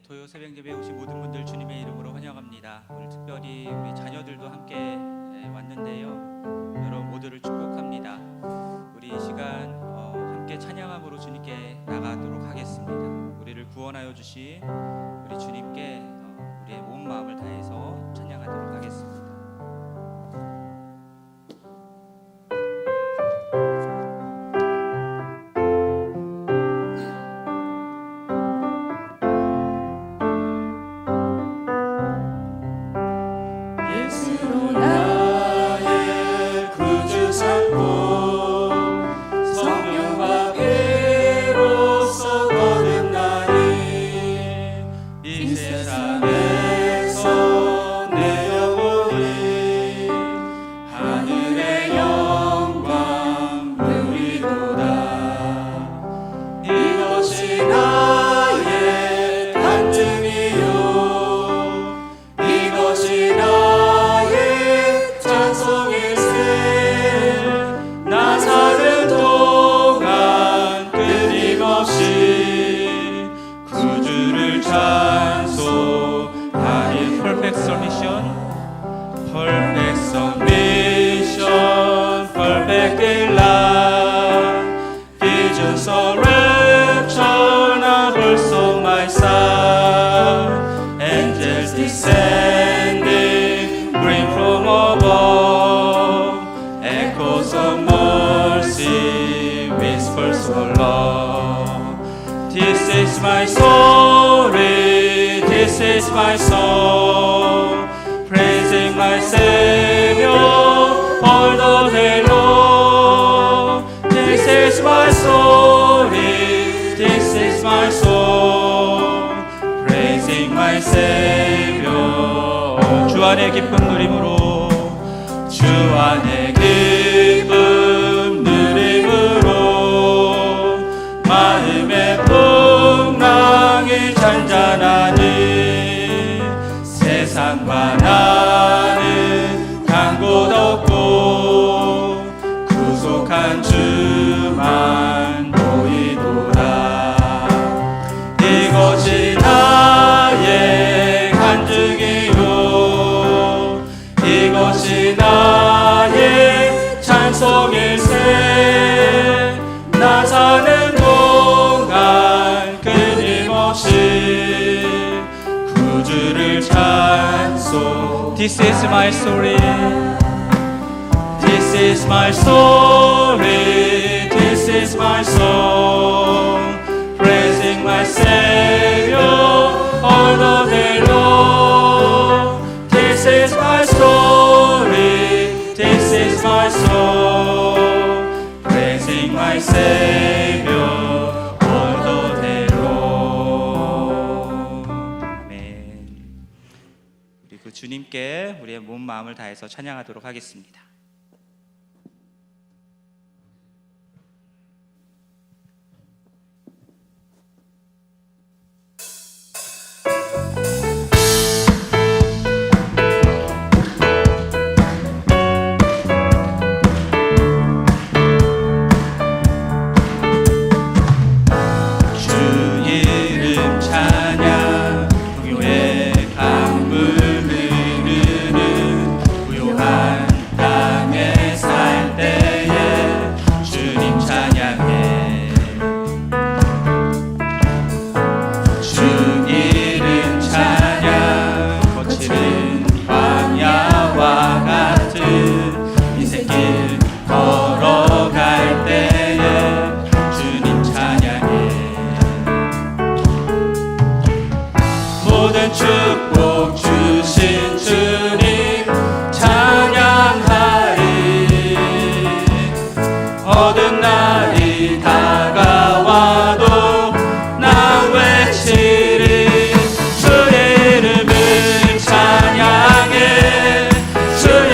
토요 새벽예배에 오신 모든 분들 주님의 이름으로 환영합니다. 오늘 특별히 우리 자녀들도 함께 왔는데요. 여러분 모두를 축복합니다. 우리 이 시간 함께 찬양함으로 주님께 나가도록 하겠습니다. 우리를 구원하여 주신 우리 주님께 우리의 온 마음을 다해서 찬양하도록 하겠습니다. This is my story, this is my song, praising my Savior all the day long. This is my story, this is my song, praising my Savior. 주 안의 기쁨 누림으로, 주 안의 기쁨 누림으로 마음의 풍랑이 잔잔하니 세상과 나는 간 곳 없고 구속한 주만 보이도다. 이것이 나의 간증이요 이것이 나의 찬송일세. 나 사는 동안 끊임없이 구주를 찬송. This is my story, this is my story, this is my song, praising my Savior all the day long. This is my story, this is my song, praising my Savior all the day long. 아멘. 우리 그 주님께 우리의 몸 마음을 다해서 찬양하도록 하겠습니다. 축복 주신 주님 찬양하리. 어두운 날이 다가와도 나 외치리. 주의 이름을 찬양해. 주의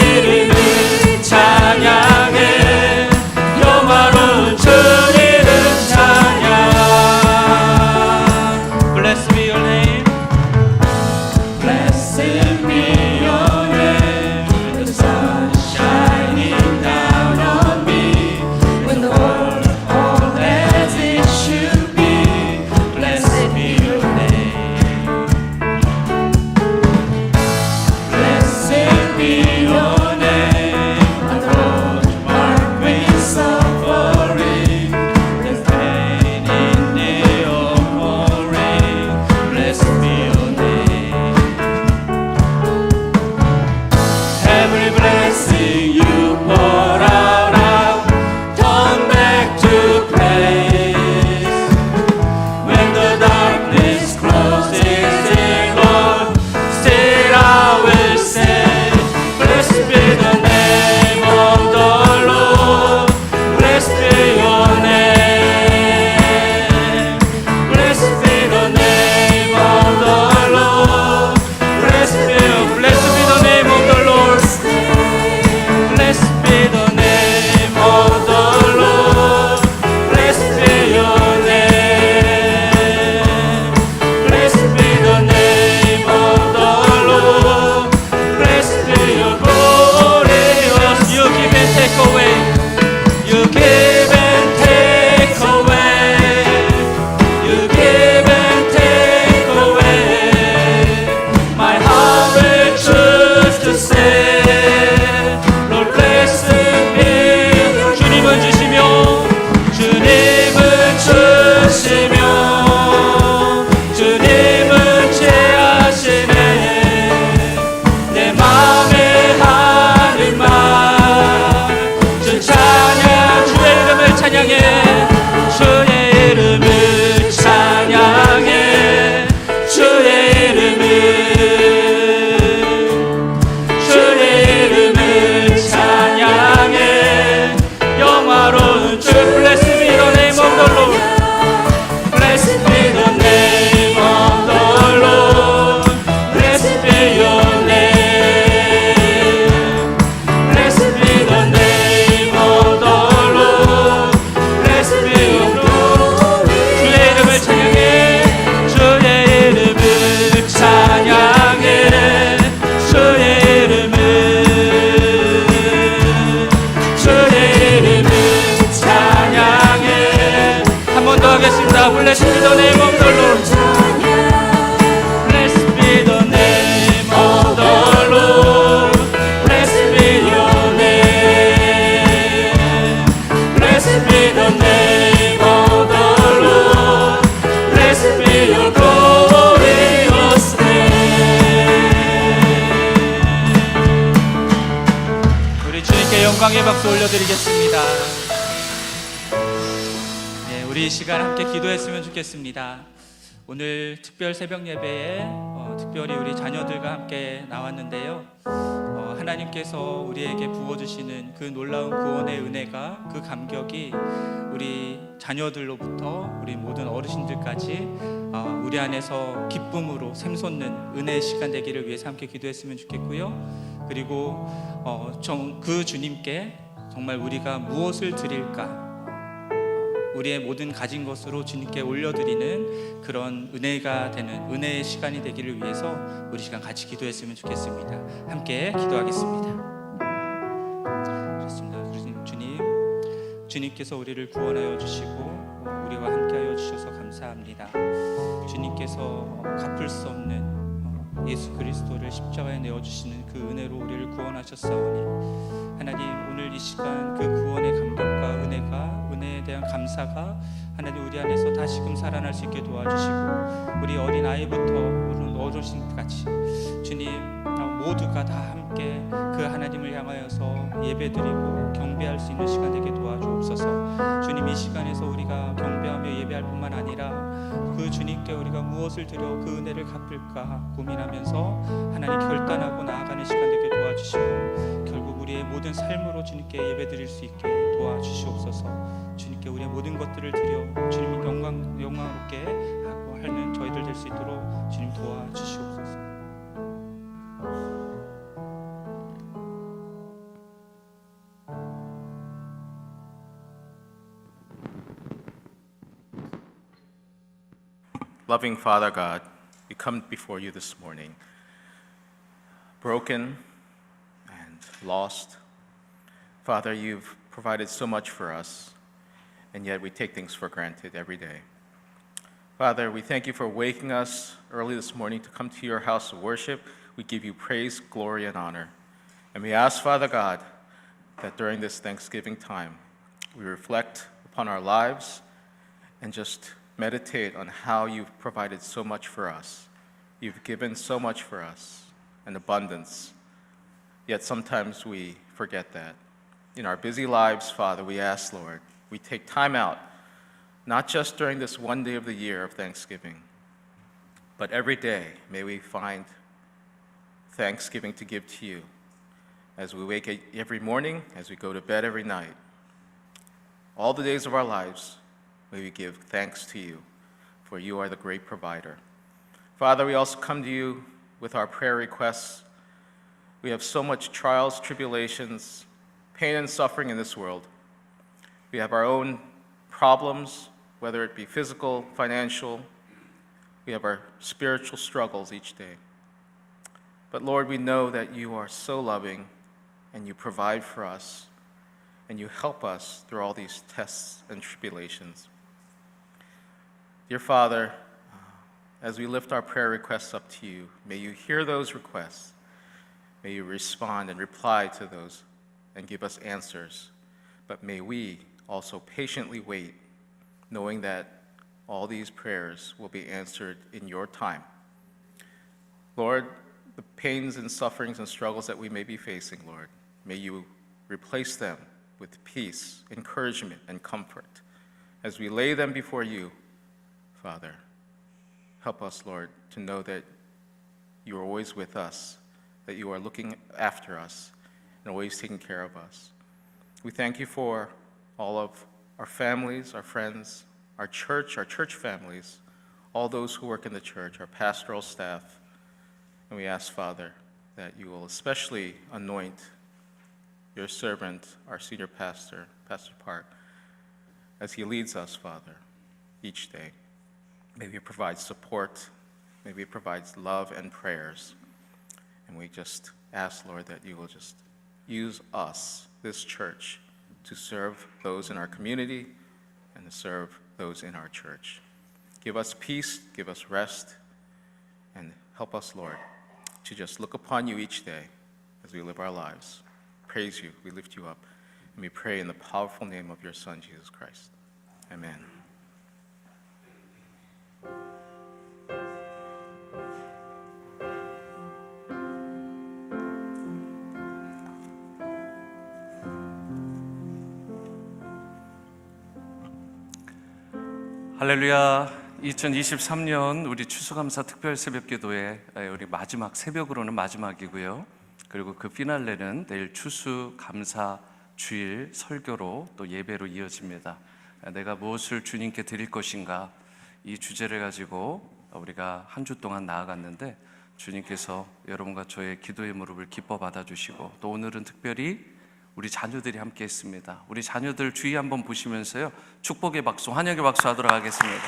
이름을 찬양해. 영화로운 주 이름 찬양. 기도하겠습니다. Bless be the name of the Lord. Bless be the name of the Lord. Bless be your name. Bless be the name of the Lord. Bless be your glorious name. 우리 주님께 영광의 박수 올려드리겠습니다. 네, 우리 이 시간 함께 기도했으면 좋겠습니다. 오늘 특별 새벽 예배에 특별히 우리 자녀들과 함께 나왔는데요. 하나님께서 우리에게 부어주시는 그 놀라운 구원의 은혜가, 그 감격이 우리 자녀들로부터 우리 모든 어르신들까지 우리 안에서 기쁨으로 샘솟는 은혜의 시간 되기를 위해서 함께 기도했으면 좋겠고요. 그리고 그 주님께 정말 우리가 무엇을 드릴까, 우리의 모든 가진 것으로 주님께 올려드리는 그런 은혜가 되는 은혜의 시간이 되기를 위해서 우리 시간 같이 기도했으면 좋겠습니다. 함께 기도하겠습니다. 그렇습니다. 주님께서 우리를 구원하여 주시고 우리와 함께하여 주셔서 감사합니다. 주님께서 갚을 수 없는 예수 그리스도를 십자가에 내어주시는 그 은혜로 우리를 구원하셨사오니 하나님, 오늘 이 시간 그 구원의 감격과 은혜에 대한 감사가 하나님 우리 안에서 다시금 살아날 수 있게 도와주시고, 우리 어린 아이부터 어르신까지 주님 모두가 다 함께 그 하나님을 향하여서 예배드리고 경배할 수 있는 시간 되게 도와주옵소서. 주님, 이 시간에서 우리가 경배하며 예배할 뿐만 아니라 그 주님께 우리가 무엇을 드려 그 은혜를 갚을까 고민하면서 하나님 결단하고 나아가는 시간 되게 도와주시고, 결국 우리의 모든 삶으로 주님께 예배드릴 수 있게 도와주시옵소서. 주님께 우리의 모든 것들을 드려 주님이 영광롭게 하고 하는 저희들 될 수 있도록 주님 도와주시옵소서. Loving Father God, we come before you this morning, broken and lost. Father, you've provided so much for us, and yet we take things for granted every day. Father, we thank you for waking us early this morning to come to your house of worship. We give you praise, glory, and honor. And we ask, Father God, that during this Thanksgiving time, we reflect upon our lives and just meditate on how you've provided so much for us. You've given so much for us, in abundance. Yet sometimes we forget that. In our busy lives, Father, we ask, Lord, we take time out, not just during this one day of the year of Thanksgiving, but every day may we find thanksgiving to give to you as we wake every morning, as we go to bed every night. All the days of our lives, may we give thanks to you, for you are the great provider. Father, we also come to you with our prayer requests. We have so much trials, tribulations, pain and suffering in this world. We have our own problems, whether it be physical, financial. We have our spiritual struggles each day. But Lord, we know that you are so loving and you provide for us and you help us through all these tests and tribulations. Dear Father, as we lift our prayer requests up to you, may you hear those requests. May you respond and reply to those and give us answers. But may we also patiently wait, knowing that all these prayers will be answered in your time. Lord, the pains and sufferings and struggles that we may be facing, Lord, may you replace them with peace, encouragement, and comfort. As we lay them before you, Father, help us, Lord, to know that you are always with us, that you are looking after us, and always taking care of us. We thank you for all of our families, our friends, our church families, all those who work in the church, our pastoral staff. And we ask, Father, that you will especially anoint your servant, our senior pastor, Pastor Park, as he leads us, Father, each day. May we provide support, may we provide love and prayers. And we just ask, Lord, that you will just use us, this church, to serve those in our community and to serve those in our church. Give us peace, give us rest, and help us, Lord, to just look upon you each day as we live our lives. Praise you, we lift you up, and we pray in the powerful name of your Son, Jesus Christ. Amen. 할렐루야. 2023년 우리 추수감사 특별 새벽기도회 우리 마지막 새벽으로는 마지막이고요. 그리고 그 피날레는 내일 추수감사 주일 설교로 또 예배로 이어집니다. 내가 무엇을 주님께 드릴 것인가, 이 주제를 가지고 우리가 한 주 동안 나아갔는데 주님께서 여러분과 저의 기도의 무릎을 기뻐 받아주시고 또 오늘은 특별히 우리 자녀들이 함께 했습니다. 우리 자녀들 주의 한번 보시면서요, 축복의 박수, 환영의 박수 하도록 하겠습니다.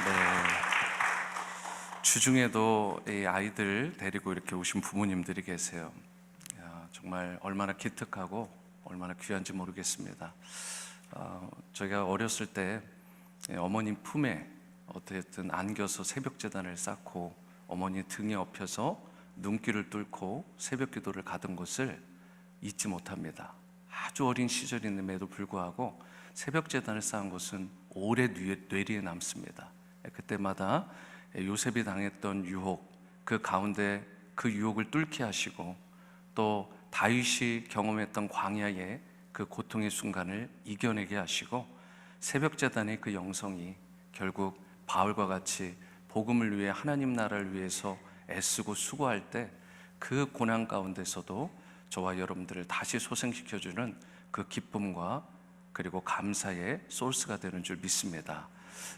네, 주중에도 이 아이들 데리고 이렇게 오신 부모님들이 계세요. 정말 얼마나 기특하고 얼마나 귀한지 모르겠습니다. 저희가 어렸을 때 어머님 품에 어쨌든 안겨서 새벽제단을 쌓고 어머니 등에 업혀서 눈길을 뚫고 새벽 기도를 가던 것을 잊지 못합니다. 아주 어린 시절임에도 불구하고 새벽 제단을 쌓은 것은 오래 뇌리에 남습니다. 그때마다 요셉이 당했던 유혹, 그 가운데 그 유혹을 뚫게 하시고 또 다윗이 경험했던 광야의 그 고통의 순간을 이겨내게 하시고 새벽 제단의 그 영성이 결국 바울과 같이 복음을 위해 하나님 나라를 위해서 애쓰고 수고할 때 그 고난 가운데서도 저와 여러분들을 다시 소생시켜주는 그 기쁨과 그리고 감사의 소스가 되는 줄 믿습니다.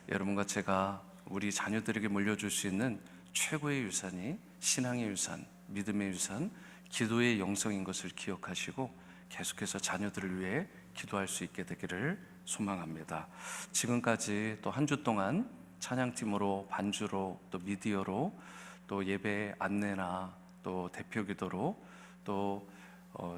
여러분과 제가 우리 자녀들에게 물려줄 수 있는 최고의 유산이 신앙의 유산, 믿음의 유산, 기도의 영성인 것을 기억하시고 계속해서 자녀들을 위해 기도할 수 있게 되기를 소망합니다. 지금까지 또 한 주 동안 찬양팀으로, 반주로, 또 미디어로, 또 예배 안내나 또 대표 기도로, 또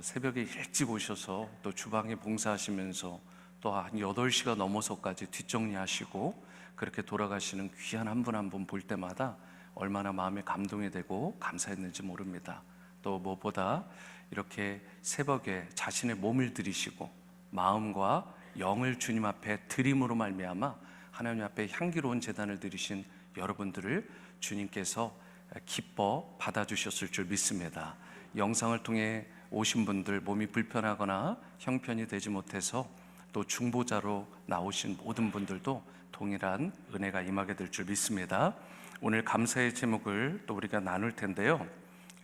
새벽에 일찍 오셔서 또 주방에 봉사하시면서 또 한 8시가 넘어서까지 뒷정리하시고 그렇게 돌아가시는 귀한 한 분 한 분 볼 때마다 얼마나 마음에 감동이 되고 감사했는지 모릅니다. 또 무엇보다 이렇게 새벽에 자신의 몸을 들이시고 마음과 영을 주님 앞에 드림으로 말미암아 하나님 앞에 향기로운 제단을 드리신 여러분들을 주님께서 기뻐 받아주셨을 줄 믿습니다. 영상을 통해 오신 분들, 몸이 불편하거나 형편이 되지 못해서 또 중보자로 나오신 모든 분들도 동일한 은혜가 임하게 될 줄 믿습니다. 오늘 감사의 제목을 또 우리가 나눌 텐데요.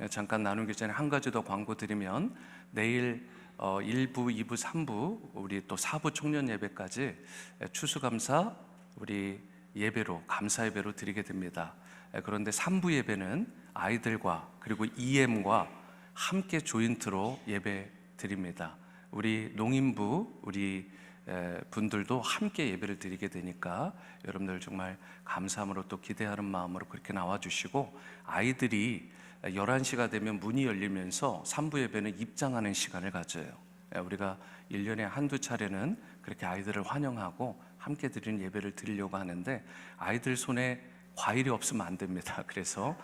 잠깐 나누기 전에 한 가지 더 광고 드리면 내일 1부, 2부, 3부 우리 또 4부 청년 예배까지 추수감사 우리 예배로, 감사 예배로 드리게 됩니다. 그런데 3부 예배는 아이들과 그리고 EM과 함께 조인트로 예배 드립니다. 우리 농인부 우리 분들도 함께 예배를 드리게 되니까 여러분들 정말 감사함으로 또 기대하는 마음으로 그렇게 나와주시고, 아이들이 11시가 되면 문이 열리면서 3부 예배는 입장하는 시간을 가져요. 우리가 1년에 한두 차례는 그렇게 아이들을 환영하고 함께 드리는 예배를 드리려고 하는데 아이들 손에 과일이 없으면 안 됩니다. 그래서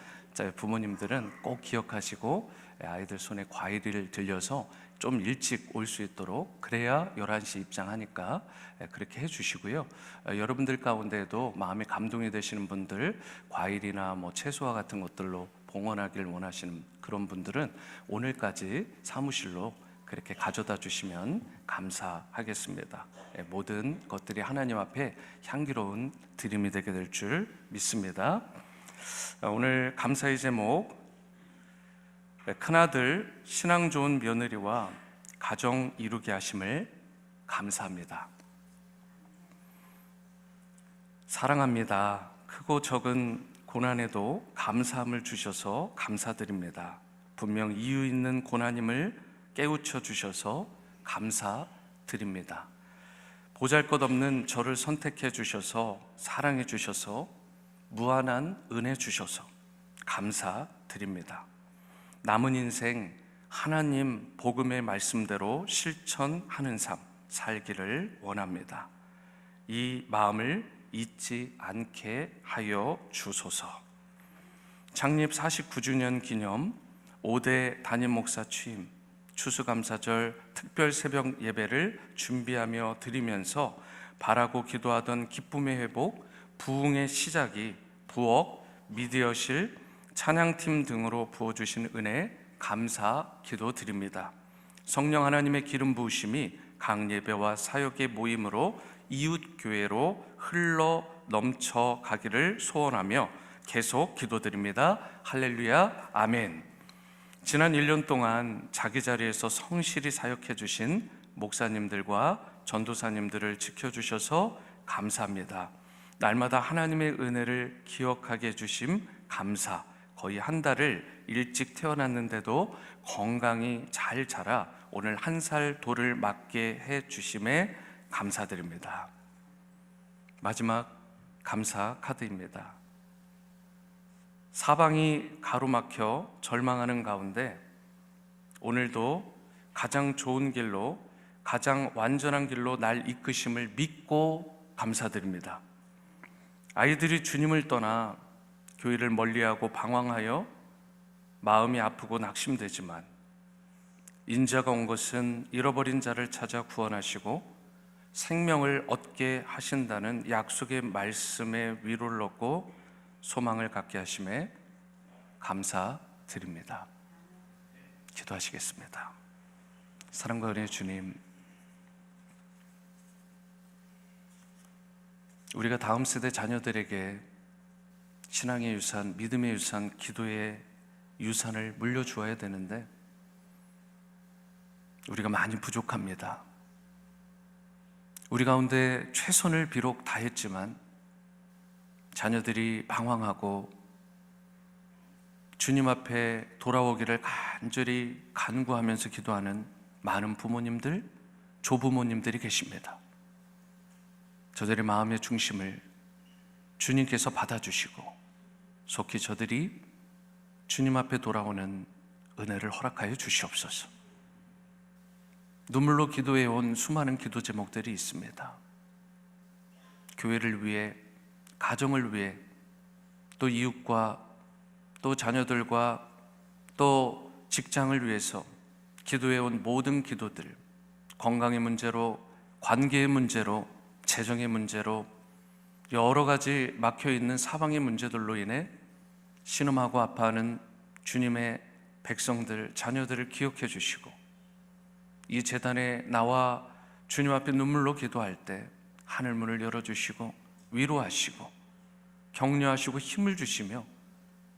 부모님들은 꼭 기억하시고 아이들 손에 과일을 들려서 좀 일찍 올 수 있도록, 그래야 11시 입장하니까 그렇게 해주시고요. 여러분들 가운데에도 마음에 감동이 되시는 분들, 과일이나 뭐 채소와 같은 것들로 봉헌하기를 원하시는 그런 분들은 오늘까지 사무실로 그렇게 가져다 주시면 감사하겠습니다. 모든 것들이 하나님 앞에 향기로운 드림이 되게 될 줄 믿습니다. 오늘 감사의 제목, 큰아들 신앙 좋은 며느리와 가정 이루게 하심을 감사합니다. 사랑합니다. 크고 적은 고난에도 감사함을 주셔서 감사드립니다. 분명 이유 있는 고난임을 깨우쳐 주셔서 감사드립니다. 보잘것없는 저를 선택해 주셔서, 사랑해 주셔서, 무한한 은혜 주셔서 감사드립니다. 남은 인생 하나님 복음의 말씀대로 실천하는 삶 살기를 원합니다. 이 마음을 잊지 않게 하여 주소서. 창립 49주년 기념 5대 담임 목사 취임 추수감사절 특별 새벽 예배를 준비하며 드리면서 바라고 기도하던 기쁨의 회복, 부흥의 시작이 부엌, 미디어실, 찬양팀 등으로 부어주신 은혜 감사 기도드립니다. 성령 하나님의 기름 부으심이 각 예배와 사역의 모임으로 이웃교회로 흘러 넘쳐 가기를 소원하며 계속 기도드립니다. 할렐루야, 아멘. 지난 1년 동안 자기 자리에서 성실히 사역해 주신 목사님들과 전도사님들을 지켜주셔서 감사합니다. 날마다 하나님의 은혜를 기억하게 해주심 감사. 거의 한 달을 일찍 태어났는데도 건강히 잘 자라 오늘 1살 돌을 맞게 해주심에 감사드립니다. 마지막 감사 카드입니다. 사방이 가로막혀 절망하는 가운데 오늘도 가장 좋은 길로, 가장 완전한 길로 날 이끄심을 믿고 감사드립니다. 아이들이 주님을 떠나 교회를 멀리하고 방황하여 마음이 아프고 낙심되지만 인자가 온 것은 잃어버린 자를 찾아 구원하시고 생명을 얻게 하신다는 약속의 말씀에 위로를 얻고 소망을 갖게 하심에 감사드립니다. 기도하시겠습니다. 사랑과 은혜의 주님, 우리가 다음 세대 자녀들에게 신앙의 유산, 믿음의 유산, 기도의 유산을 물려주어야 되는데 우리가 많이 부족합니다. 우리 가운데 최선을 비록 다했지만 자녀들이 방황하고 주님 앞에 돌아오기를 간절히 간구하면서 기도하는 많은 부모님들, 조부모님들이 계십니다. 저들의 마음의 중심을 주님께서 받아주시고 속히 저들이 주님 앞에 돌아오는 은혜를 허락하여 주시옵소서. 눈물로 기도해온 수많은 기도 제목들이 있습니다. 교회를 위해, 가정을 위해, 또 이웃과 또 자녀들과 또 직장을 위해서 기도해온 모든 기도들, 건강의 문제로, 관계의 문제로, 재정의 문제로 여러 가지 막혀있는 사방의 문제들로 인해 신음하고 아파하는 주님의 백성들, 자녀들을 기억해 주시고 이 제단에 나와 주님 앞에 눈물로 기도할 때 하늘문을 열어주시고 위로하시고 격려하시고 힘을 주시며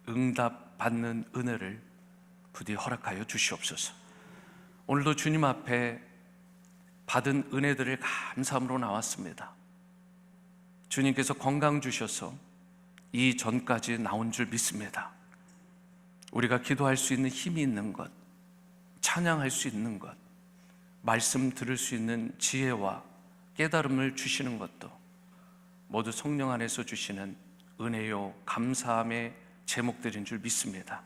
응답받는 은혜를 부디 허락하여 주시옵소서. 오늘도 주님 앞에 받은 은혜들을 감사함으로 나왔습니다. 주님께서 건강 주셔서 이 전까지 나온 줄 믿습니다. 우리가 기도할 수 있는 힘이 있는 것, 찬양할 수 있는 것, 말씀 들을 수 있는 지혜와 깨달음을 주시는 것도 모두 성령 안에서 주시는 은혜요 감사함의 제목들인 줄 믿습니다.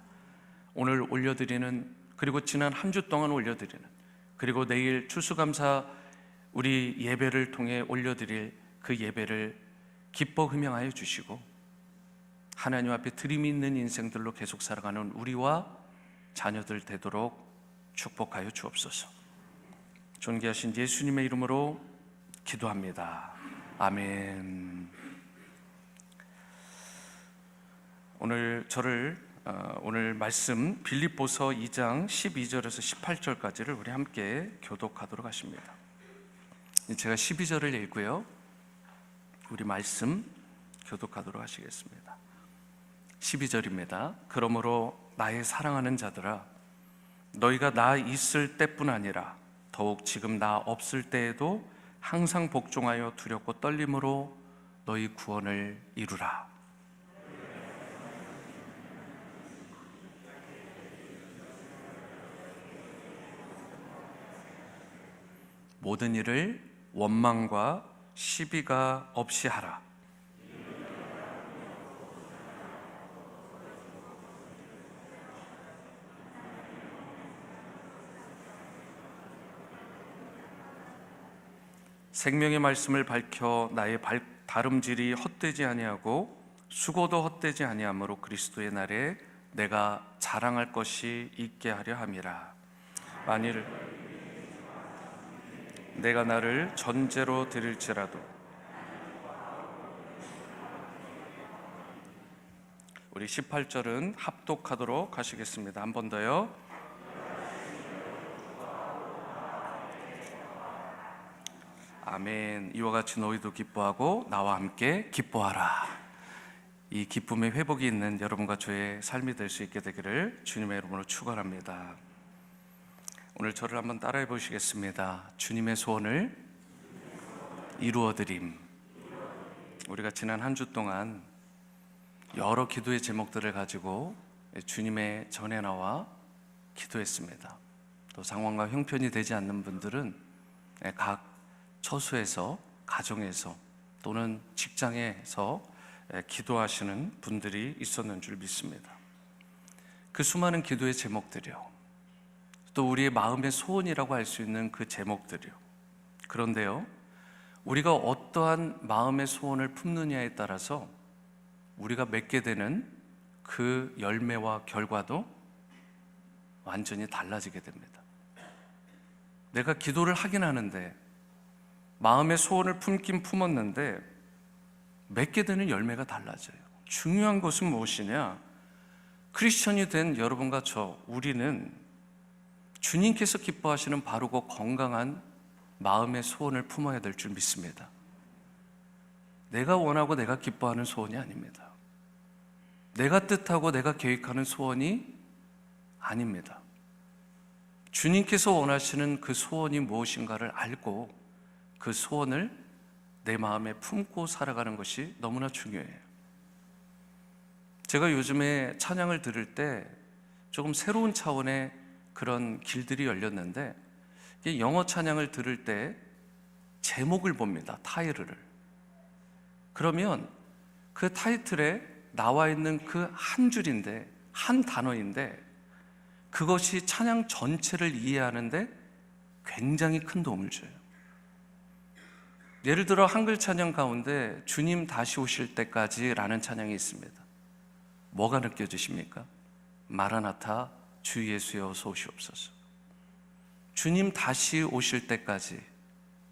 오늘 올려드리는, 그리고 지난 한 주 동안 올려드리는, 그리고 내일 추수감사 우리 예배를 통해 올려드릴 그 예배를 기뻐 흠양하여 주시고 하나님 앞에 드림이 있는 인생들로 계속 살아가는 우리와 자녀들 되도록 축복하여 주옵소서. 존귀하신 예수님의 이름으로 기도합니다. 아멘. 오늘 말씀 빌립보서 2장 12절에서 18절까지를 우리 함께 교독하도록 하십니다. 제가 12절을 읽고요, 우리 말씀 교독하도록 하시겠습니다. 12절입니다. 그러므로 나의 사랑하는 자들아, 너희가 나 있을 때뿐 아니라 더욱 지금 나 없을 때에도 항상 복종하여 두렵고 떨림으로 너희 구원을 이루라. 모든 일을 원망과 시비가 없이 하라. 생명의 말씀을 밝혀 나의 다름질이 헛되지 아니하고 수고도 헛되지 아니하므로 그리스도의 날에 내가 자랑할 것이 있게 하려 함이라. 만일 내가 나를 전제로 드릴지라도. 우리 18절은 합독하도록 하시겠습니다. 한 번 더요. 아멘. 이와 같이 너희도 기뻐하고 나와 함께 기뻐하라. 이 기쁨의 회복이 있는 여러분과 저의 삶이 될 수 있게 되기를 주님의 이름으로 축원합니다. 오늘 저를 한번 따라해 보시겠습니다. 주님의 소원을 이루어드림. 우리가 지난 한 주 동안 여러 기도의 제목들을 가지고 주님의 전에 나와 기도했습니다. 또 상황과 형편이 되지 않는 분들은 각 처소에서, 가정에서 또는 직장에서 기도하시는 분들이 있었는 줄 믿습니다. 그 수많은 기도의 제목들이요, 또 우리의 마음의 소원이라고 할 수 있는 그 제목들이요. 그런데요, 우리가 어떠한 마음의 소원을 품느냐에 따라서 우리가 맺게 되는 그 열매와 결과도 완전히 달라지게 됩니다. 내가 기도를 하긴 하는데, 마음의 소원을 품긴 품었는데 맺게 되는 열매가 달라져요. 중요한 것은 무엇이냐? 크리스천이 된 여러분과 우리는 주님께서 기뻐하시는 바르고 건강한 마음의 소원을 품어야 될 줄 믿습니다. 내가 원하고 내가 기뻐하는 소원이 아닙니다. 내가 뜻하고 내가 계획하는 소원이 아닙니다. 주님께서 원하시는 그 소원이 무엇인가를 알고 그 소원을 내 마음에 품고 살아가는 것이 너무나 중요해요. 제가 요즘에 찬양을 들을 때 조금 새로운 차원의 그런 길들이 열렸는데, 영어 찬양을 들을 때 제목을 봅니다. 타이틀을. 그러면 그 타이틀에 나와 있는 그 한 줄인데, 한 단어인데, 그것이 찬양 전체를 이해하는데 굉장히 큰 도움을 줘요. 예를 들어 한글 찬양 가운데 주님 다시 오실 때까지 라는 찬양이 있습니다. 뭐가 느껴지십니까? 마라나타, 주 예수여 어서 오시옵소서. 주님 다시 오실 때까지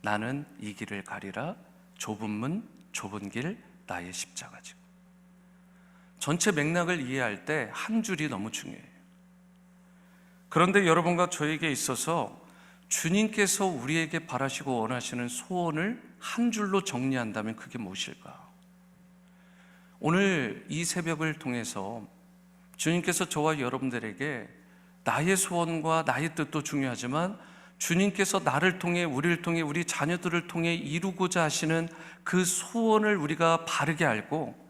나는 이 길을 가리라. 좁은 문 좁은 길 나의 십자가 지고. 전체 맥락을 이해할 때 한 줄이 너무 중요해요. 그런데 여러분과 저에게 있어서 주님께서 우리에게 바라시고 원하시는 소원을 한 줄로 정리한다면 그게 무엇일까? 오늘 이 새벽을 통해서 주님께서 저와 여러분들에게 나의 소원과 나의 뜻도 중요하지만 주님께서 나를 통해, 우리를 통해, 우리 자녀들을 통해 이루고자 하시는 그 소원을 우리가 바르게 알고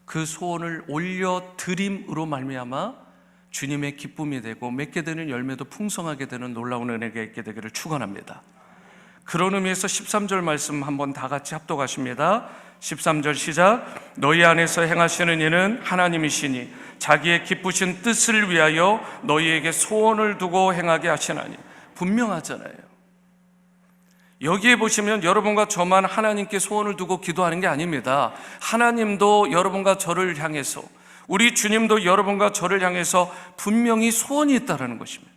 그 소원을 올려드림으로 말미암아 주님의 기쁨이 되고 맺게 되는 열매도 풍성하게 되는 놀라운 은혜가 있게 되기를 축원합니다. 그런 의미에서 13절 말씀 한번 다 같이 합독하십니다. 13절 시작. 너희 안에서 행하시는 이는 하나님이시니 자기의 기쁘신 뜻을 위하여 너희에게 소원을 두고 행하게 하시나니. 분명하잖아요. 여기에 보시면 여러분과 저만 하나님께 소원을 두고 기도하는 게 아닙니다. 하나님도 여러분과 저를 향해서, 우리 주님도 여러분과 저를 향해서 분명히 소원이 있다는 것입니다.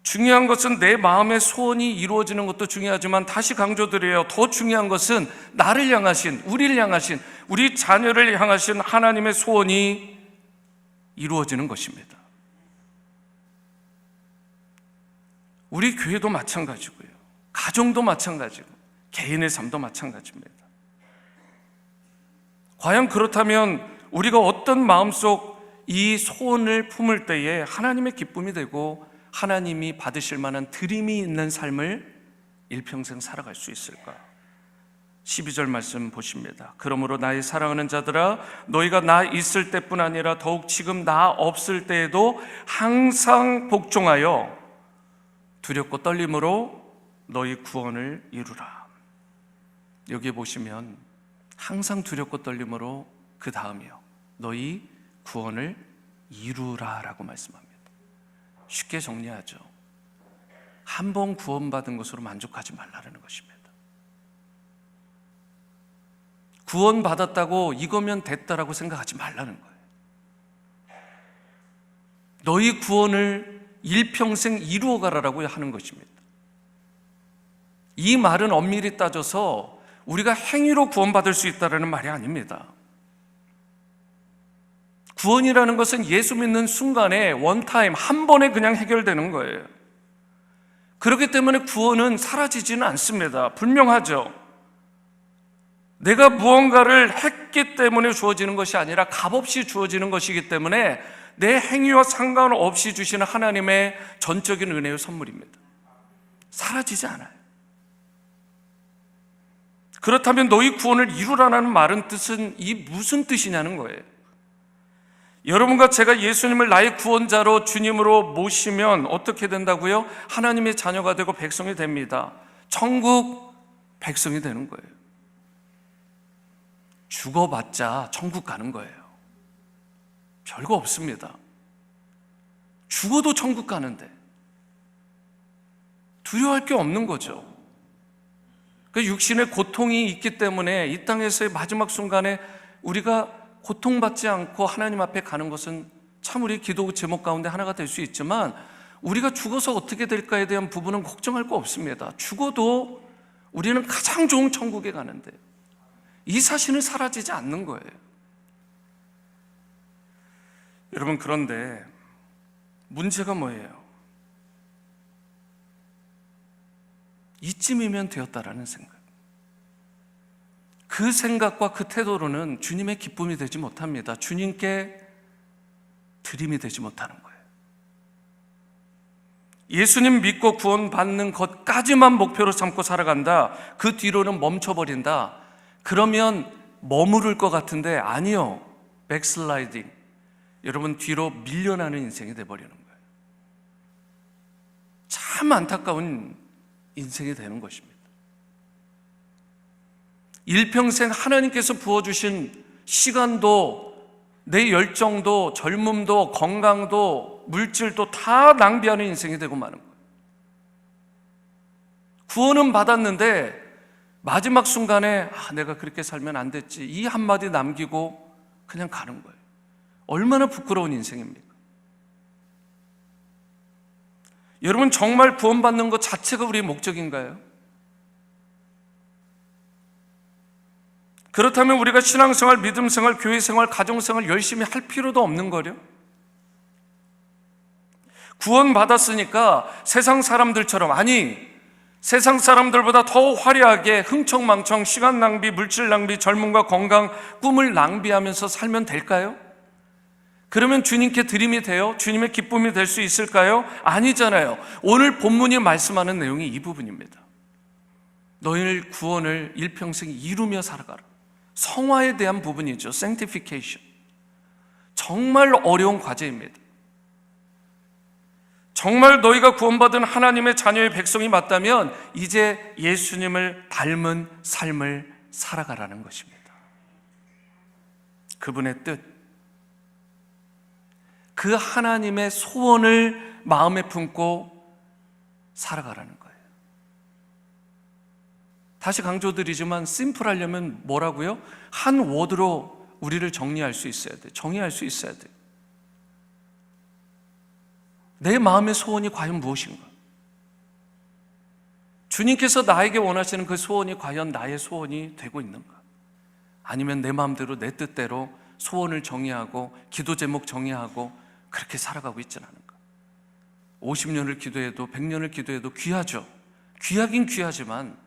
중요한 것은 내 마음의 소원이 이루어지는 것도 중요하지만 다시 강조드려요. 더 중요한 것은 나를 향하신, 우리를 향하신, 우리 자녀를 향하신 하나님의 소원이 이루어지는 것입니다. 우리 교회도 마찬가지고요. 가정도 마찬가지고 개인의 삶도 마찬가지입니다. 과연 그렇다면 우리가 어떤 마음속 이 소원을 품을 때에 하나님의 기쁨이 되고 하나님이 받으실 만한 드림이 있는 삶을 일평생 살아갈 수 있을까? 12절 말씀 보십니다. 그러므로 나의 사랑하는 자들아, 너희가 나 있을 때뿐 아니라 더욱 지금 나 없을 때에도 항상 복종하여 두렵고 떨림으로 너희 구원을 이루라. 여기 보시면 항상 두렵고 떨림으로 그 다음이요, 너희 구원을 이루라 라고 말씀합니다. 쉽게 정리하죠. 한 번 구원받은 것으로 만족하지 말라는 것입니다. 구원받았다고 이거면 됐다라고 생각하지 말라는 거예요. 너희 구원을 일평생 이루어가라라고 하는 것입니다. 이 말은 엄밀히 따져서 우리가 행위로 구원받을 수 있다는 말이 아닙니다. 구원이라는 것은 예수 믿는 순간에 원타임 한 번에 그냥 해결되는 거예요. 그렇기 때문에 구원은 사라지지는 않습니다. 분명하죠. 내가 무언가를 했기 때문에 주어지는 것이 아니라 값없이 주어지는 것이기 때문에 내 행위와 상관없이 주시는 하나님의 전적인 은혜의 선물입니다. 사라지지 않아요. 그렇다면 너희 구원을 이루라는 말은 뜻은 이 무슨 뜻이냐는 거예요. 여러분과 제가 예수님을 나의 구원자로 주님으로 모시면 어떻게 된다고요? 하나님의 자녀가 되고 백성이 됩니다. 천국 백성이 되는 거예요. 죽어봤자 천국 가는 거예요. 별거 없습니다. 죽어도 천국 가는데 두려워할 게 없는 거죠. 그 육신의 고통이 있기 때문에 이 땅에서의 마지막 순간에 우리가 고통받지 않고 하나님 앞에 가는 것은 참 우리 기도 제목 가운데 하나가 될 수 있지만, 우리가 죽어서 어떻게 될까에 대한 부분은 걱정할 거 없습니다. 죽어도 우리는 가장 좋은 천국에 가는데 이 사실은 사라지지 않는 거예요. 여러분, 그런데 문제가 뭐예요? 이쯤이면 되었다라는 생각. 그 생각과 그 태도로는 주님의 기쁨이 되지 못합니다. 주님께 드림이 되지 못하는 거예요. 예수님 믿고 구원받는 것까지만 목표로 삼고 살아간다. 그 뒤로는 멈춰버린다. 그러면 머무를 것 같은데 아니요. 백슬라이딩. 여러분, 뒤로 밀려나는 인생이 돼버리는 거예요. 참 안타까운 인생이 되는 것입니다. 일평생 하나님께서 부어주신 시간도, 내 열정도, 젊음도, 건강도, 물질도 다 낭비하는 인생이 되고 마는 거예요. 구원은 받았는데 마지막 순간에 내가 그렇게 살면 안 됐지, 이 한마디 남기고 그냥 가는 거예요. 얼마나 부끄러운 인생입니까? 여러분, 정말 구원받는 것 자체가 우리의 목적인가요? 그렇다면 우리가 신앙생활, 믿음생활, 교회생활, 가정생활 열심히 할 필요도 없는 거요? 구원받았으니까 세상 사람들처럼, 아니 세상 사람들보다 더 화려하게 흥청망청 시간 낭비, 물질 낭비, 젊음과 건강, 꿈을 낭비하면서 살면 될까요? 그러면 주님께 드림이 돼요? 주님의 기쁨이 될 수 있을까요? 아니잖아요. 오늘 본문이 말씀하는 내용이 이 부분입니다. 너희를 구원을 일평생 이루며 살아가라. 성화에 대한 부분이죠. sanctification. 정말 어려운 과제입니다. 정말 너희가 구원받은 하나님의 자녀의 백성이 맞다면 이제 예수님을 닮은 삶을 살아가라는 것입니다. 그분의 뜻, 그 하나님의 소원을 마음에 품고 살아가라는 거예요. 다시 강조드리지만 심플하려면 뭐라고요? 한 워드로 우리를 정리할 수 있어야 돼. 정의할 수 있어야 돼. 내 마음의 소원이 과연 무엇인가? 주님께서 나에게 원하시는 그 소원이 과연 나의 소원이 되고 있는가? 아니면 내 마음대로, 내 뜻대로 소원을 정의하고 기도 제목 정의하고 그렇게 살아가고 있지는 않은가? 50년을 기도해도 100년을 기도해도 귀하죠. 귀하긴 귀하지만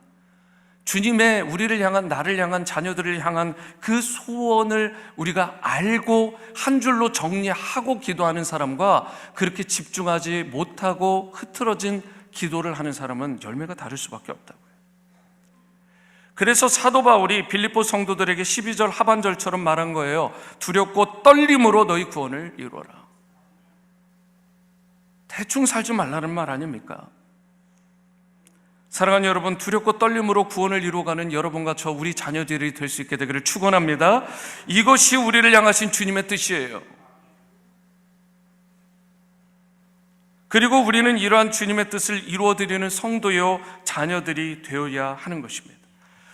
주님의 우리를 향한, 나를 향한, 자녀들을 향한 그 소원을 우리가 알고 한 줄로 정리하고 기도하는 사람과 그렇게 집중하지 못하고 흐트러진 기도를 하는 사람은 열매가 다를 수밖에 없다고요. 그래서 사도 바울이 빌립보 성도들에게 12절 하반절처럼 말한 거예요. 두렵고 떨림으로 너희 구원을 이루어라. 대충 살지 말라는 말 아닙니까? 사랑하는 여러분, 두렵고 떨림으로 구원을 이루어가는 여러분과 저 우리 자녀들이 될 수 있게 되기를 축원합니다. 이것이 우리를 향하신 주님의 뜻이에요. 그리고 우리는 이러한 주님의 뜻을 이루어드리는 성도요 자녀들이 되어야 하는 것입니다.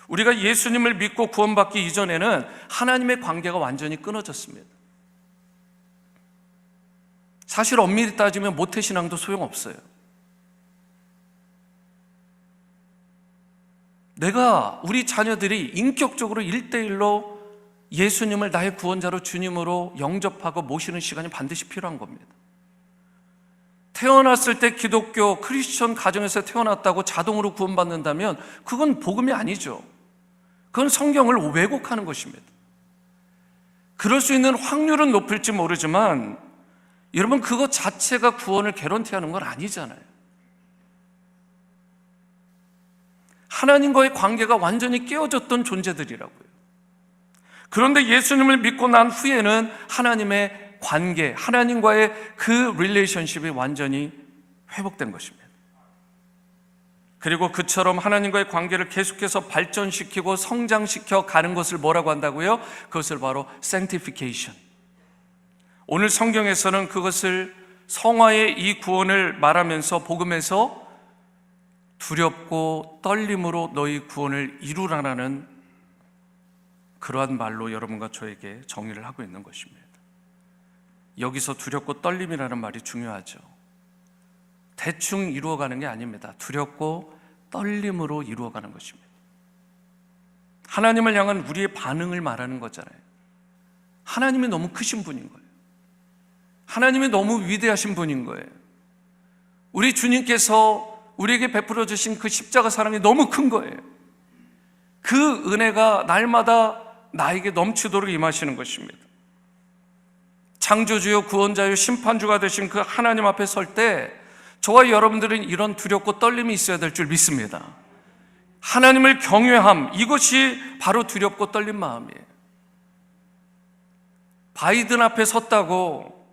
우리가 예수님을 믿고 구원받기 이전에는 하나님의 관계가 완전히 끊어졌습니다. 사실 엄밀히 따지면 모태신앙도 소용없어요. 우리 자녀들이 인격적으로 1대1로 예수님을 나의 구원자로 주님으로 영접하고 모시는 시간이 반드시 필요한 겁니다. 태어났을 때 기독교 크리스천 가정에서 태어났다고 자동으로 구원받는다면 그건 복음이 아니죠. 그건 성경을 왜곡하는 것입니다. 그럴 수 있는 확률은 높을지 모르지만 여러분, 그것 자체가 구원을 개런티하는 건 아니잖아요. 하나님과의 관계가 완전히 깨어졌던 존재들이라고요. 그런데 예수님을 믿고 난 후에는 하나님의 관계, 하나님과의 그 릴레이션십이 완전히 회복된 것입니다. 그리고 그처럼 하나님과의 관계를 계속해서 발전시키고 성장시켜 가는 것을 뭐라고 한다고요? 그것을 바로 sanctification. 오늘 성경에서는 그것을 성화의 이 구원을 말하면서 복음에서 두렵고 떨림으로 너희 구원을 이루라라는 그러한 말로 여러분과 저에게 정의를 하고 있는 것입니다. 여기서 두렵고 떨림이라는 말이 중요하죠. 대충 이루어가는 게 아닙니다. 두렵고 떨림으로 이루어가는 것입니다. 하나님을 향한 우리의 반응을 말하는 거잖아요. 하나님이 너무 크신 분인 거예요. 하나님이 너무 위대하신 분인 거예요. 우리 주님께서 우리에게 베풀어 주신 그 십자가 사랑이 너무 큰 거예요. 그 은혜가 날마다 나에게 넘치도록 임하시는 것입니다. 창조주요 구원자요 심판주가 되신 그 하나님 앞에 설 때 저와 여러분들은 이런 두렵고 떨림이 있어야 될 줄 믿습니다. 하나님을 경외함, 이것이 바로 두렵고 떨린 마음이에요. 바이든 앞에 섰다고,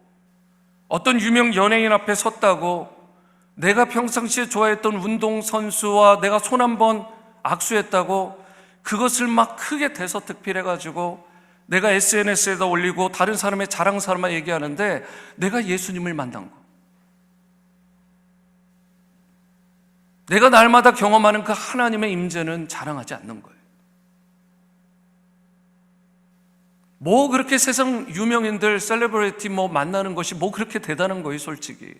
어떤 유명 연예인 앞에 섰다고, 내가 평상시에 좋아했던 운동선수와 내가 손 한번 악수했다고 그것을 막 크게 대서특필해가지고 내가 SNS에다 올리고 다른 사람의 자랑 삼아 얘기하는데 내가 예수님을 만난 거, 내가 날마다 경험하는 그 하나님의 임재는 자랑하지 않는 거예요. 뭐 그렇게 세상 유명인들, 셀레브리티 뭐 만나는 것이 뭐 그렇게 대단한 거예요, 솔직히.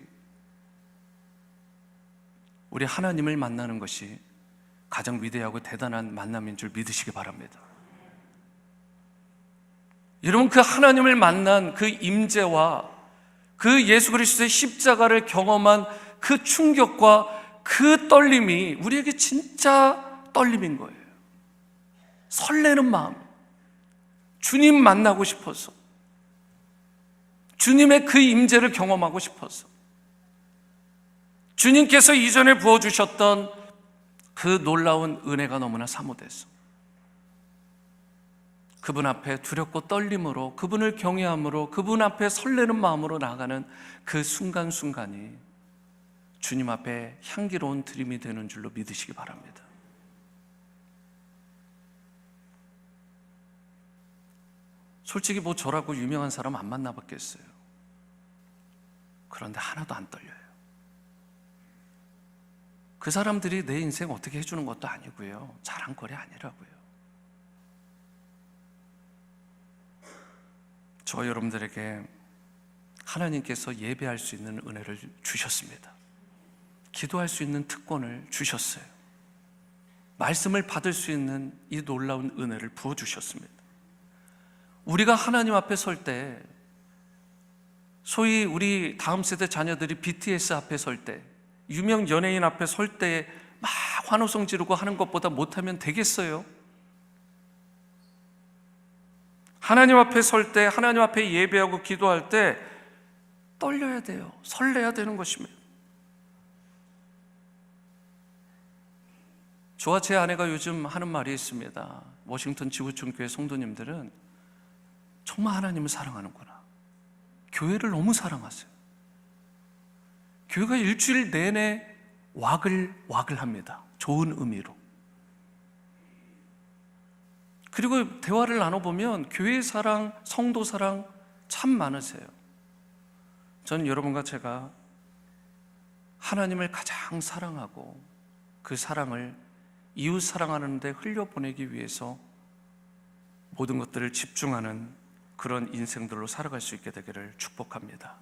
우리 하나님을 만나는 것이 가장 위대하고 대단한 만남인 줄 믿으시기 바랍니다. 여러분, 그 하나님을 만난 그 임재와 그 예수 그리스도의 십자가를 경험한 그 충격과 그 떨림이 우리에게 진짜 떨림인 거예요. 설레는 마음, 주님 만나고 싶어서, 주님의 그 임재를 경험하고 싶어서, 주님께서 이전에 부어주셨던 그 놀라운 은혜가 너무나 사모돼서 그분 앞에 두렵고 떨림으로, 그분을 경외함으로, 그분 앞에 설레는 마음으로 나아가는 그 순간순간이 주님 앞에 향기로운 드림이 되는 줄로 믿으시기 바랍니다. 솔직히 뭐 저라고 유명한 사람 안 만나봤겠어요. 그런데 하나도 안 떨려요. 그 사람들이 내 인생 어떻게 해주는 것도 아니고요, 자랑거리 아니라고요. 저 여러분들에게 하나님께서 예배할 수 있는 은혜를 주셨습니다. 기도할 수 있는 특권을 주셨어요. 말씀을 받을 수 있는 이 놀라운 은혜를 부어주셨습니다. 우리가 하나님 앞에 설 때, 소위 우리 다음 세대 자녀들이 BTS 앞에 설 때, 유명 연예인 앞에 설 때 막 환호성 지르고 하는 것보다 못하면 되겠어요? 하나님 앞에 설 때, 하나님 앞에 예배하고 기도할 때 떨려야 돼요. 설레야 되는 것입니다. 저와 제 아내가 요즘 하는 말이 있습니다. 워싱턴 지구촌 교회 성도님들은 정말 하나님을 사랑하는구나. 교회를 너무 사랑하세요. 교회가 일주일 내내 와글와글합니다. 좋은 의미로. 그리고 대화를 나눠보면 교회 사랑, 성도 사랑 참 많으세요. 저는 여러분과 제가 하나님을 가장 사랑하고 그 사랑을 이웃 사랑하는 데 흘려보내기 위해서 모든 것들을 집중하는 그런 인생들로 살아갈 수 있게 되기를 축복합니다.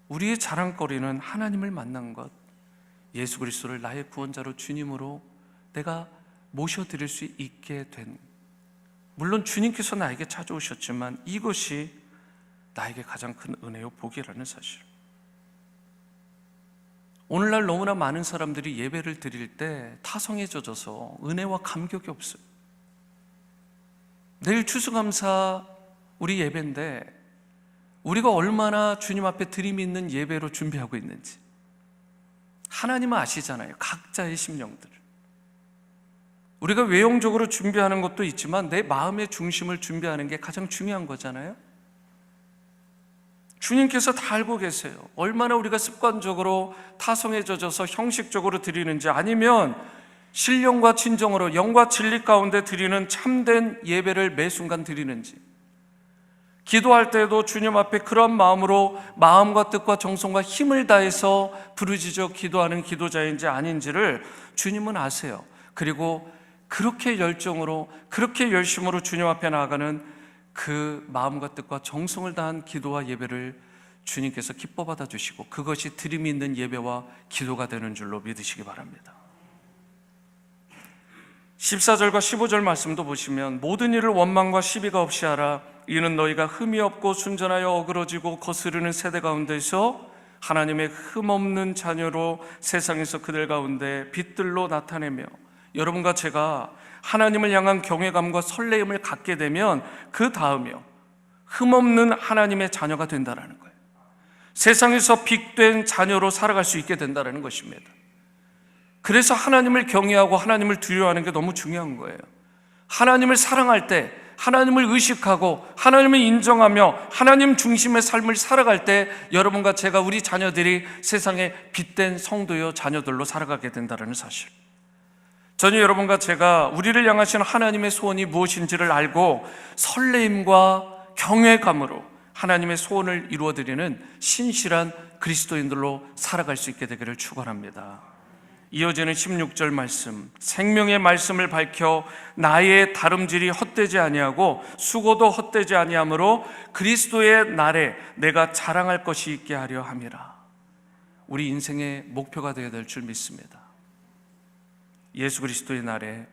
우리의 자랑거리는 하나님을 만난 것, 예수 그리스도를 나의 구원자로 주님으로 내가 모셔드릴 수 있게 된, 물론 주님께서 나에게 찾아오셨지만 이것이 나에게 가장 큰 은혜요 복이라는 사실. 오늘날 너무나 많은 사람들이 예배를 드릴 때 타성에 젖어서 은혜와 감격이 없어요. 내일 추수감사 우리 예배인데 우리가 얼마나 주님 앞에 드림 있는 예배로 준비하고 있는지 하나님은 아시잖아요. 각자의 심령들을. 우리가 외형적으로 준비하는 것도 있지만 내 마음의 중심을 준비하는 게 가장 중요한 거잖아요. 주님께서 다 알고 계세요. 얼마나 우리가 습관적으로 타성에 젖어서 형식적으로 드리는지, 아니면 신령과 진정으로 영과 진리 가운데 드리는 참된 예배를 매 순간 드리는지, 기도할 때도 주님 앞에 그런 마음으로 마음과 뜻과 정성과 힘을 다해서 부르짖어 기도하는 기도자인지 아닌지를 주님은 아세요. 그리고 그렇게 열정으로, 그렇게 열심으로 주님 앞에 나아가는 그 마음과 뜻과 정성을 다한 기도와 예배를 주님께서 기뻐 받아주시고 그것이 드림이 있는 예배와 기도가 되는 줄로 믿으시기 바랍니다. 14절과 15절 말씀도 보시면 모든 일을 원망과 시비가 없이 하라. 이는 너희가 흠이 없고 순전하여 어그러지고 거스르는 세대 가운데서 하나님의 흠없는 자녀로 세상에서 그들 가운데 빛들로 나타내며, 여러분과 제가 하나님을 향한 경외감과 설레임을 갖게 되면 그 다음이요, 흠없는 하나님의 자녀가 된다는 거예요. 세상에서 빛된 자녀로 살아갈 수 있게 된다는 것입니다. 그래서 하나님을 경외하고 하나님을 두려워하는 게 너무 중요한 거예요. 하나님을 사랑할 때, 하나님을 의식하고 하나님을 인정하며 하나님 중심의 삶을 살아갈 때 여러분과 제가, 우리 자녀들이 세상에 빛된 성도요 자녀들로 살아가게 된다는 사실. 저는 여러분과 제가 우리를 향하시는 하나님의 소원이 무엇인지를 알고 설레임과 경외감으로 하나님의 소원을 이루어드리는 신실한 그리스도인들로 살아갈 수 있게 되기를 축원합니다. 이어지는 16절 말씀, 생명의 말씀을 밝혀 나의 다름질이 헛되지 아니하고 수고도 헛되지 아니하므로 그리스도의 날에 내가 자랑할 것이 있게 하려 함이라. 우리 인생의 목표가 되어야 될 줄 믿습니다. 예수 그리스도의 날에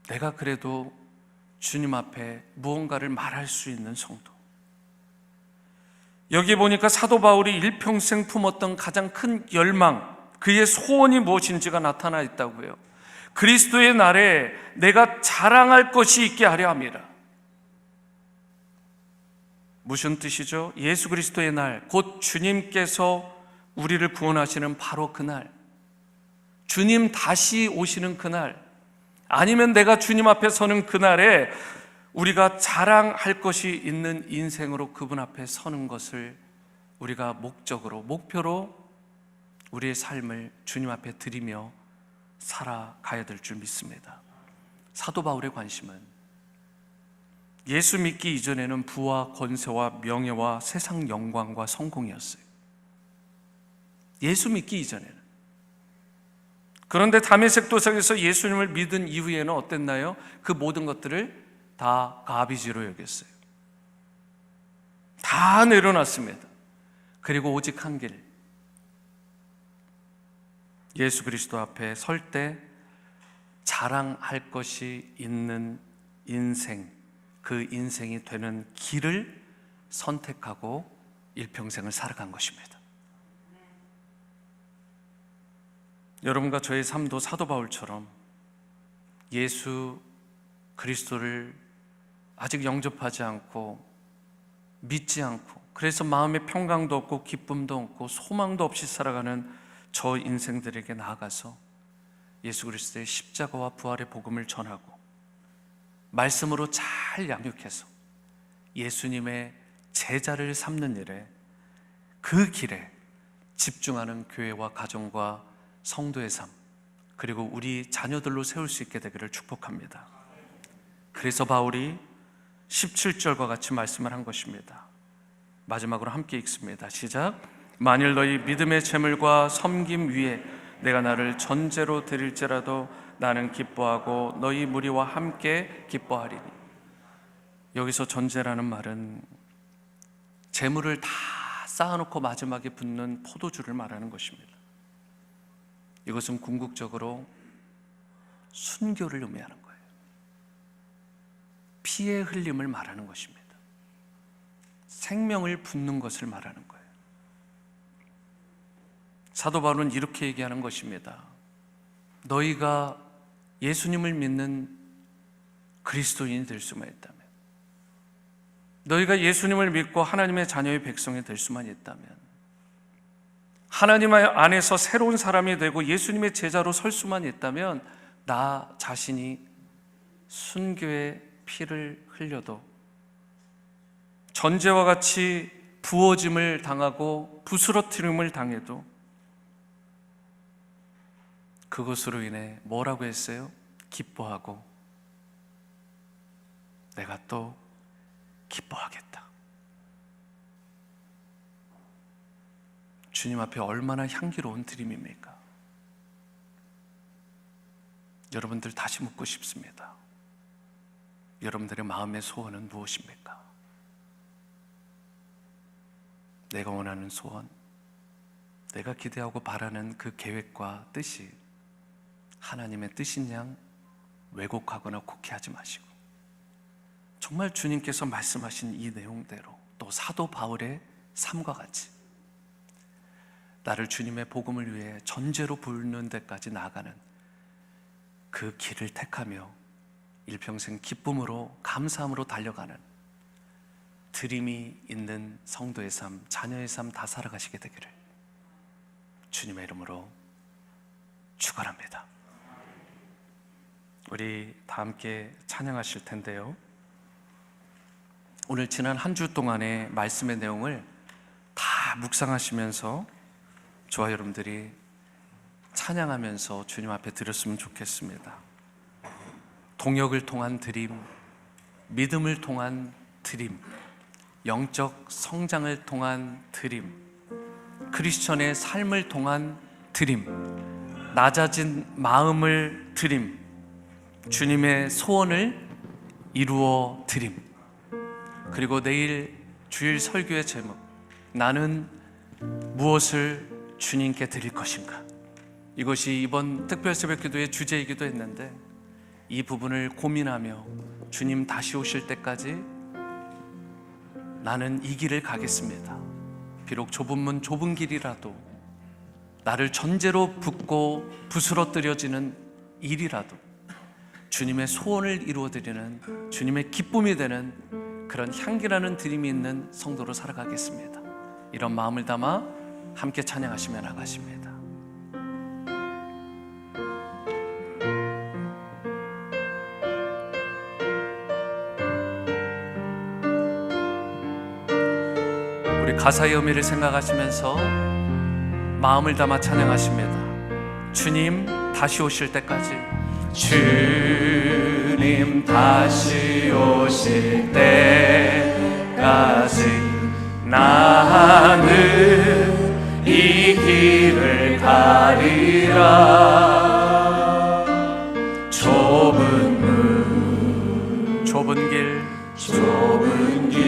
내가 그래도 주님 앞에 무언가를 말할 수 있는 성도. 여기 보니까 사도 바울이 일평생 품었던 가장 큰 열망, 그의 소원이 무엇인지가 나타나 있다고요. 그리스도의 날에 내가 자랑할 것이 있게 하려 함이라. 무슨 뜻이죠? 예수 그리스도의 날, 곧 주님께서 우리를 구원하시는 바로 그날, 주님 다시 오시는 그날, 아니면 내가 주님 앞에 서는 그날에 우리가 자랑할 것이 있는 인생으로 그분 앞에 서는 것을 우리가 목표로 우리의 삶을 주님 앞에 드리며 살아가야 될 줄 믿습니다. 사도 바울의 관심은 예수 믿기 이전에는 부와 권세와 명예와 세상 영광과 성공이었어요. 예수 믿기 이전에는. 그런데 다메섹 도상에서 예수님을 믿은 이후에는 어땠나요? 그 모든 것들을 다 가비지로 여겼어요. 다 내려놨습니다. 그리고 오직 한 길, 예수 그리스도 앞에 설 때 자랑할 것이 있는 인생, 그 인생이 되는 길을 선택하고 일평생을 살아간 것입니다. 여러분과 저의 삶도 사도 바울처럼 예수 그리스도를 아직 영접하지 않고 믿지 않고, 그래서 마음에 평강도 없고 기쁨도 없고 소망도 없이 살아가는 저 인생들에게 나아가서 예수 그리스도의 십자가와 부활의 복음을 전하고 말씀으로 잘 양육해서 예수님의 제자를 삼는 일에, 그 길에 집중하는 교회와 가정과 성도의 삶, 그리고 우리 자녀들로 세울 수 있게 되기를 축복합니다. 그래서 바울이 17절과 같이 말씀을 한 것입니다. 마지막으로 함께 읽습니다. 시작. 만일 너희 믿음의 재물과 섬김 위에 내가 나를 전제로 드릴지라도 나는 기뻐하고 너희 무리와 함께 기뻐하리니. 여기서 전제라는 말은 재물을 다 쌓아놓고 마지막에 붓는 포도주를 말하는 것입니다. 이것은 궁극적으로 순교를 의미하는 거예요. 피의 흘림을 말하는 것입니다. 생명을 붓는 것을 말하는 거예요. 사도 바울은 이렇게 얘기하는 것입니다. 너희가 예수님을 믿는 그리스도인이 될 수만 있다면, 너희가 예수님을 믿고 하나님의 자녀의 백성이 될 수만 있다면, 하나님 안에서 새로운 사람이 되고 예수님의 제자로 설 수만 있다면, 나 자신이 순교의 피를 흘려도, 전제와 같이 부어짐을 당하고 부스러뜨림을 당해도 그것으로 인해 뭐라고 했어요? 기뻐하고 내가 또 기뻐하겠다. 주님 앞에 얼마나 향기로운 드림입니까? 여러분들 다시 묻고 싶습니다. 여러분들의 마음의 소원은 무엇입니까? 내가 원하는 소원, 내가 기대하고 바라는 그 계획과 뜻이 하나님의 뜻인 양 왜곡하거나 곡해하지 마시고, 정말 주님께서 말씀하신 이 내용대로 또 사도 바울의 삶과 같이 나를 주님의 복음을 위해 전제로 부르는 데까지 나아가는 그 길을 택하며 일평생 기쁨으로 감사함으로 달려가는 드림이 있는 성도의 삶, 자녀의 삶 다 살아가시게 되기를 주님의 이름으로 축원합니다. 우리 다 함께 찬양하실 텐데요, 오늘 지난 한 주 동안의 말씀의 내용을 다 묵상하시면서 저와 여러분들이 찬양하면서 주님 앞에 드렸으면 좋겠습니다. 동역을 통한 드림, 믿음을 통한 드림, 영적 성장을 통한 드림, 크리스천의 삶을 통한 드림, 낮아진 마음을 드림, 주님의 소원을 이루어 드림, 그리고 내일 주일 설교의 제목, 나는 무엇을 주님께 드릴 것인가? 이것이 이번 특별 새벽 기도의 주제이기도 했는데, 이 부분을 고민하며 주님 다시 오실 때까지 나는 이 길을 가겠습니다. 비록 좁은 문 좁은 길이라도, 나를 전제로 붓고 부스러뜨려지는 일이라도 주님의 소원을 이루어드리는, 주님의 기쁨이 되는 그런 향기라는 드림이 있는 성도로 살아가겠습니다. 이런 마음을 담아 함께 찬양하시며 나가십니다. 우리 가사의 의미를 생각하시면서 마음을 담아 찬양하십니다. 주님 다시 오실 때까지, 주님 다시 오실 때까지 나는 이 길을 가리라. 좁은 문, 좁은 길, 좁은 길,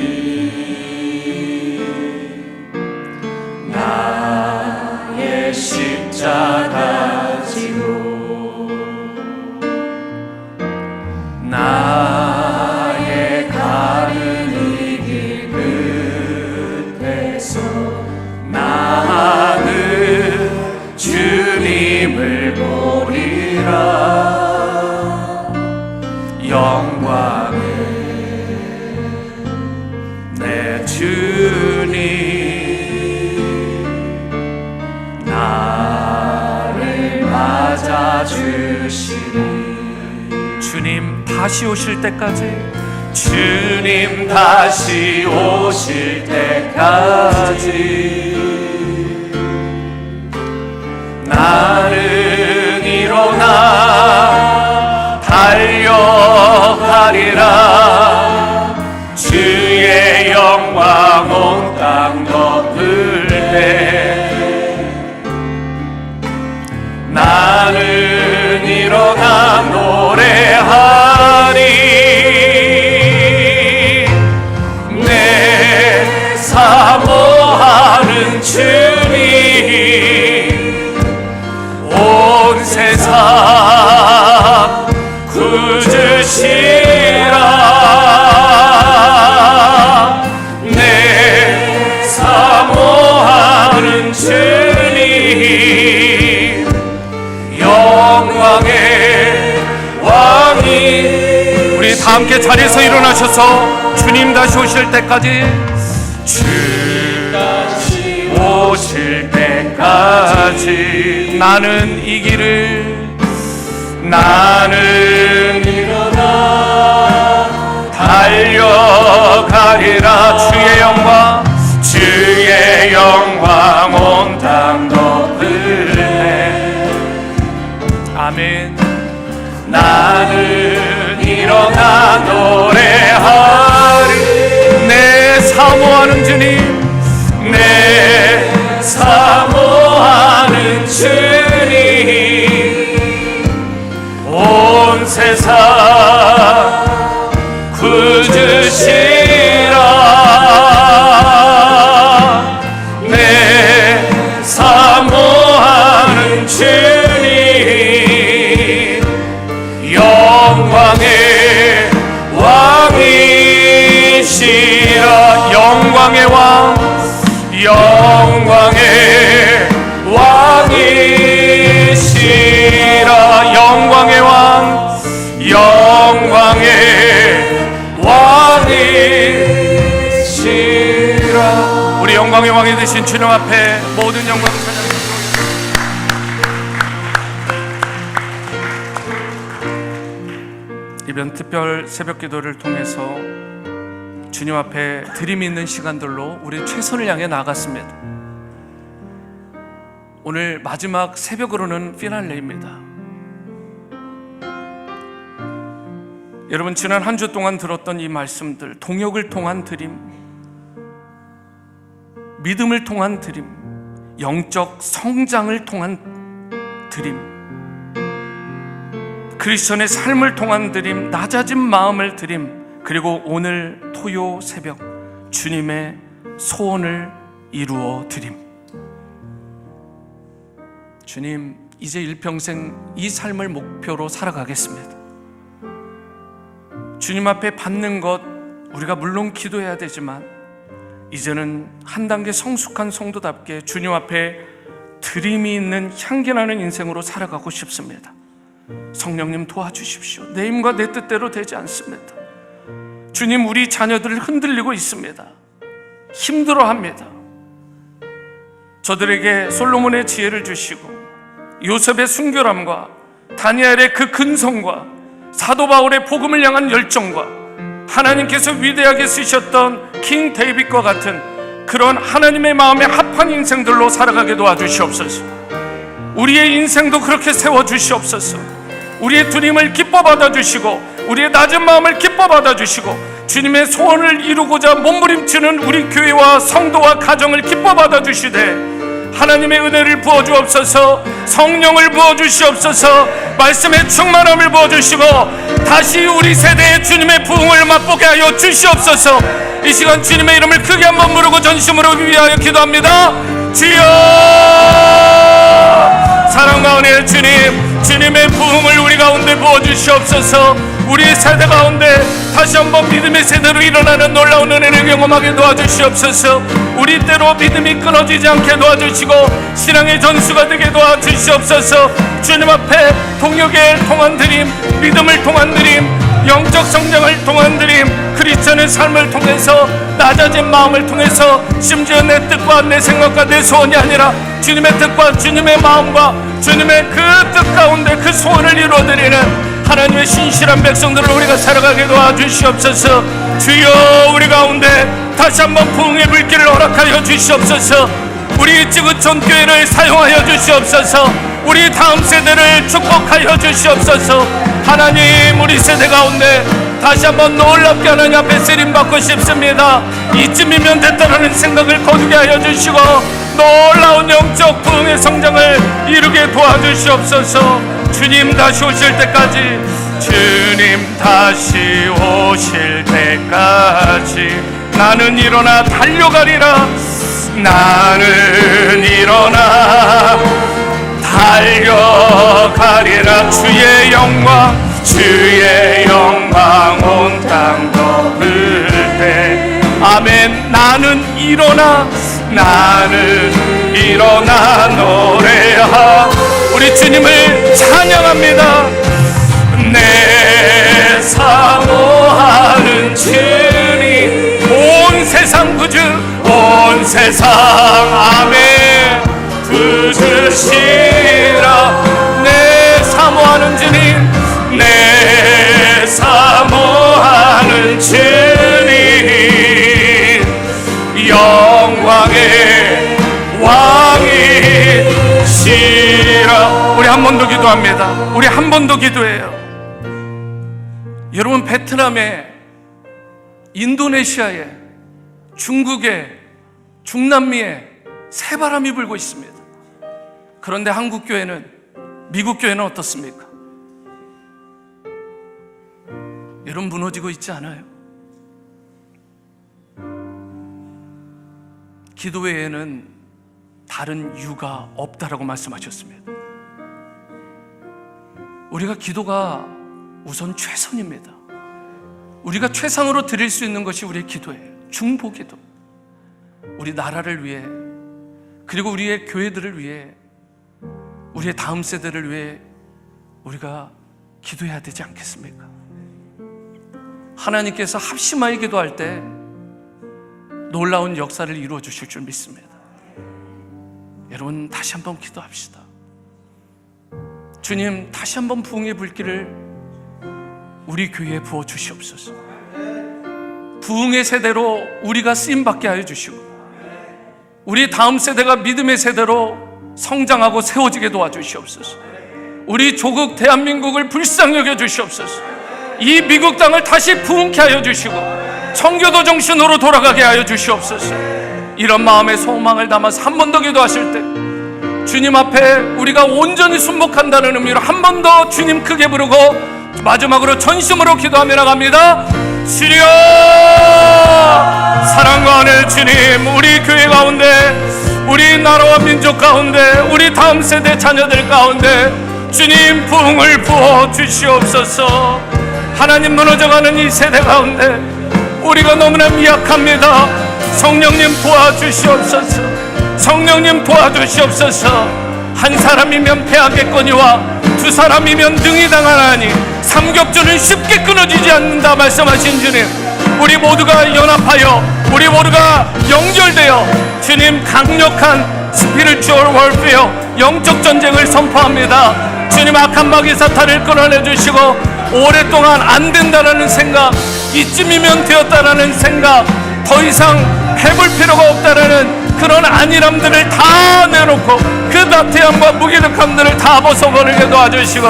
나의 십자가 지고 나의 가는 이 길 끝에서 나는 주님을 보리라. 영광의 내 주님 나를 맞아주시니. 주님 다시 오실 때까지, 주님 다시 오실 때까지 나는 일어나 달려가리라. 주의 영광 온 땅 덮을 때 나는 일어나 노래하리. 내 사모하는 주님, 온 세상 구주시라. 내 사모하는 주님, 영광의 왕이. 우리 다 함께 자리에서 일어나셔서 주님 다시 오실 때까지, 주님 다시 오실 때까지 나는 이 길을, 나는 일어나 달려가리라. 주의 영광, 주의 영광 온 땅 덮을래. 아멘. 나는 일어나 노래하리. 내 사모하는 주님, 내 사모하는 주님, 온 세상 구주시라. 내 사모하는 주님, 영광의 왕이시라. 영광의 왕, 영광의 왕이시라. 영광의 왕, 영광의 왕이시라. 우리 영광의 왕이 되신 주님 앞에 모든 영광을 찬양합니다. 이번 특별 새벽 기도를 통해서 주님 앞에 드림 있는 시간들로 우리 최선을 향해 나갔습니다. 오늘 마지막 새벽으로는 피날레입니다. 여러분, 지난 한 주 동안 들었던 이 말씀들, 동역을 통한 드림, 믿음을 통한 드림, 영적 성장을 통한 드림, 크리스천의 삶을 통한 드림, 낮아진 마음을 드림, 그리고 오늘 토요 새벽 주님의 소원을 이루어 드림. 주님, 이제 일평생 이 삶을 목표로 살아가겠습니다. 주님 앞에 받는 것 우리가 물론 기도해야 되지만 이제는 한 단계 성숙한 성도답게 주님 앞에 드림이 있는 향기나는 인생으로 살아가고 싶습니다. 성령님 도와주십시오. 내 힘과 내 뜻대로 되지 않습니다. 주님, 우리 자녀들 흔들리고 있습니다. 힘들어합니다. 저들에게 솔로몬의 지혜를 주시고 요셉의 순결함과 다니엘의 그 근성과 사도 바울의 복음을 향한 열정과 하나님께서 위대하게 쓰셨던 킹 데이빗과 같은 그런 하나님의 마음에 합한 인생들로 살아가게 도와주시옵소서. 우리의 인생도 그렇게 세워주시옵소서. 우리의 주님을 기뻐 받아주시고 우리의 낮은 마음을 기뻐 받아주시고 주님의 소원을 이루고자 몸부림치는 우리 교회와 성도와 가정을 기뻐 받아주시되 하나님의 은혜를 부어주옵소서. 성령을 부어주시옵소서. 말씀의 충만함을 부어주시고 다시 우리 세대의 주님의 부흥을 맛보게 하여 주시옵소서. 이 시간 주님의 이름을 크게 한번 부르고 전심으로 위하여 기도합니다. 주여, 사랑과 은혜의 주님, 주님의 부흥을 우리 가운데 부어주시옵소서. 우리 세대 가운데 다시 한번 믿음의 세대로 일어나는 놀라운 은혜를 경험하게 도와주시옵소서. 우리 때로 믿음이 끊어지지 않게 도와주시고 신앙의 전수가 되게 도와주시옵소서. 주님 앞에 동역을 통한 드림, 믿음을 통한 드림, 영적 성장을 통한 드림, 크리스천의 삶을 통해서 낮아진 마음을 통해서 심지어 내 뜻과 내 생각과 내 소원이 아니라 주님의 뜻과 주님의 마음과 주님의 그 뜻 가운데 그 소원을 이루어드리는 하나님의 신실한 백성들을 우리가 살아가게 도와주시옵소서. 주여, 우리 가운데 다시 한번 부흥의 불길을 허락하여 주시옵소서. 우리 지구촌 교회를 사용하여 주시옵소서. 우리 다음 세대를 축복하여 주시옵소서. 하나님, 우리 세대 가운데 다시 한번 놀랍게 하나님 앞에 쓰림받고 싶습니다. 이쯤이면 됐다라는 생각을 거두게 하여 주시고 놀라운 영적 부흥의 성장을 이루게 도와주시옵소서. 주님 다시 오실 때까지, 주님 다시 오실 때까지 나는 일어나 달려가리라. 나는 일어나 달려가리라. 주의 영광 온 땅 덮을 때. 아멘. 나는 일어나 노래하 우리 주님을 찬양합니다. 내 사모하는 주님, 온 세상 구주, 온 세상 아멘 부주시라. 내 사모하는 주님, 내 사모하는 주님, 영광의 왕이시라. 우리 한 번 더 기도합니다. 우리 한 번 더 기도해요. 여러분, 베트남에, 인도네시아에, 중국에, 중남미에 새바람이 불고 있습니다. 그런데 한국 교회는, 미국 교회는 어떻습니까? 여러분, 무너지고 있지 않아요? 기도 외에는 다른 이유가 없다라고 말씀하셨습니다. 우리가 기도가 우선 최선입니다. 우리가 최상으로 드릴 수 있는 것이 우리의 기도예요. 중보기도. 우리 나라를 위해, 그리고 우리의 교회들을 위해, 우리의 다음 세대를 위해 우리가 기도해야 되지 않겠습니까? 하나님께서 합심하여 기도할 때 놀라운 역사를 이루어 주실 줄 믿습니다. 여러분, 다시 한번 기도합시다. 주님, 다시 한번 부흥의 불길을 우리 교회에 부어 주시옵소서. 부흥의 세대로 우리가 쓰임받게 하여 주시고, 우리 다음 세대가 믿음의 세대로 성장하고 세워지게 도와주시옵소서. 우리 조국 대한민국을 불쌍히 여겨 주시옵소서. 이 미국 땅을 다시 부흥케 하여 주시고 청교도 정신으로 돌아가게 하여 주시옵소서. 이런 마음의 소망을 담아서 한 번 더 기도하실 때, 주님 앞에 우리가 온전히 순복한다는 의미로 한 번 더 주님 크게 부르고 마지막으로 전심으로 기도하며 나갑니다. 주여, 사랑과 은혜 주님, 우리 교회 가운데, 우리 나라와 민족 가운데, 우리 다음 세대 자녀들 가운데 주님 부흥을 부어 주시옵소서. 하나님, 무너져가는 이 세대 가운데 우리가 너무나 미약합니다. 성령님 도와주시옵소서. 성령님 도와주시옵소서. 한 사람이면 패하겠거니와 두 사람이면 능히 당하나니 삼겹줄은 쉽게 끊어지지 않는다 말씀하신 주님, 우리 모두가 연합하여, 우리 모두가 연결되어 주님 강력한 스피리추얼 월페어, 영적 전쟁을 선포합니다. 주님, 악한 마귀 사탄을 끌어내 주시고 오랫동안 안 된다라는 생각, 이쯤이면 되었다라는 생각, 더 이상 해볼 필요가 없다라는 그런 안일함들을 다 내놓고 그 나태함과 무기력함들을 다 벗어버리게 도와주시고,